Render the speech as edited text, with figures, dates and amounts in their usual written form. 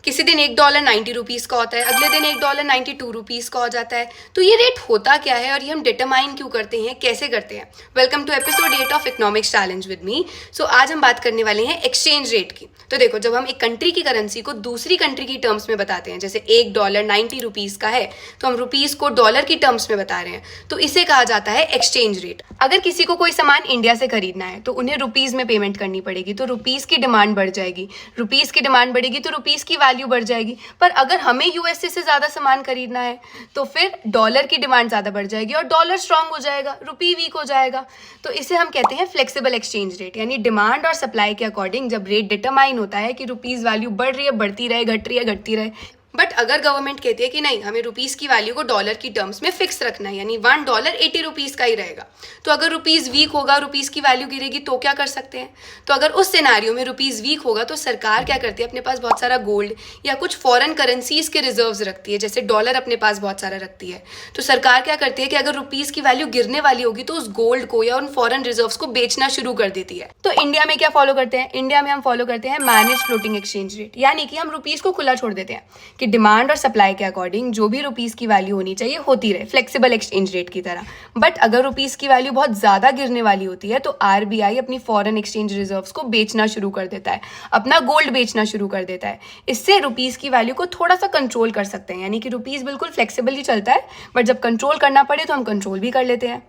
किसी दिन $1 90 का होता है, अगले दिन $1 92 का हो जाता है। तो ये रेट होता क्या है और ये हम डिटरमाइन क्यों करते हैं, कैसे करते हैं? Welcome to episode 8 of economics challenge with me. So आज हम बात करने वाले हैं एक्सचेंज रेट की। तो देखो, जब हम एक कंट्री की करेंसी को दूसरी कंट्री की टर्म्स में बताते हैं, जैसे $1 90 का है तो हम रुपीज को डॉलर की टर्म्स में बता रहे हैं, तो इसे कहा जाता है एक्सचेंज रेट। अगर किसी को कोई सामान इंडिया से खरीदना है तो उन्हें रुपीज में पेमेंट करनी पड़ेगी, तो रुपीज की डिमांड बढ़ जाएगी। रुपीज की डिमांड बढ़ेगी तो रुपीज की वैल्यू बढ़ जाएगी। पर अगर हमें यूएसए से ज्यादा सामान खरीदना है तो फिर डॉलर की डिमांड ज्यादा बढ़ जाएगी और डॉलर स्ट्रांग हो जाएगा, रुपी वीक हो जाएगा। तो इसे हम कहते हैं फ्लेक्सिबल एक्सचेंज रेट, यानी डिमांड और सप्लाई के अकॉर्डिंग जब रेट डिटरमाइन होता है कि रुपीज वैल्यू बढ़ रही है, बढ़ती रहे, घट रही है, घटती रहे। बट अगर गवर्नमेंट कहती है कि नहीं, हमें रुपीस की वैल्यू को डॉलर की टर्म्स में फिक्स रखना है, यानी $1 80 का ही रहेगा, तो अगर रुपीस वीक होगा, रुपीस की वैल्यू गिरेगी, तो क्या कर सकते हैं? तो अगर उस सिनेरियो में रुपीस वीक होगा तो सरकार क्या करती है, अपने पास बहुत सारा गोल्ड या कुछ फॉरेन करेंसीज के रिजर्व्स रखती है, जैसे डॉलर अपने पास बहुत सारा रखती है। तो सरकार क्या करती है कि अगर रुपीस की वैल्यू गिरने वाली होगी तो उस गोल्ड को या उन फॉरेन रिजर्व्स को बेचना शुरू कर देती है। तो इंडिया में क्या फॉलो करते हैं? इंडिया में हम फॉलो करते हैं मैनेज फ्लोटिंग एक्सचेंज रेट, यानी कि हम रुपीस को खुला छोड़ देते हैं कि डिमांड और सप्लाई के अकॉर्डिंग जो भी रुपीस की वैल्यू होनी चाहिए होती रहे, फ्लेक्सिबल एक्सचेंज रेट की तरह। बट अगर रुपीस की वैल्यू बहुत ज्यादा गिरने वाली होती है तो आरबीआई अपनी फॉरेन एक्सचेंज रिजर्व्स को बेचना शुरू कर देता है, अपना गोल्ड बेचना शुरू कर देता है। इससे रुपीस की वैल्यू को थोड़ा सा कंट्रोल कर सकते हैं, यानी कि रुपीस बिल्कुल फ्लेक्सिबल ही चलता है, बट जब कंट्रोल करना पड़े तो हम कंट्रोल भी कर लेते हैं।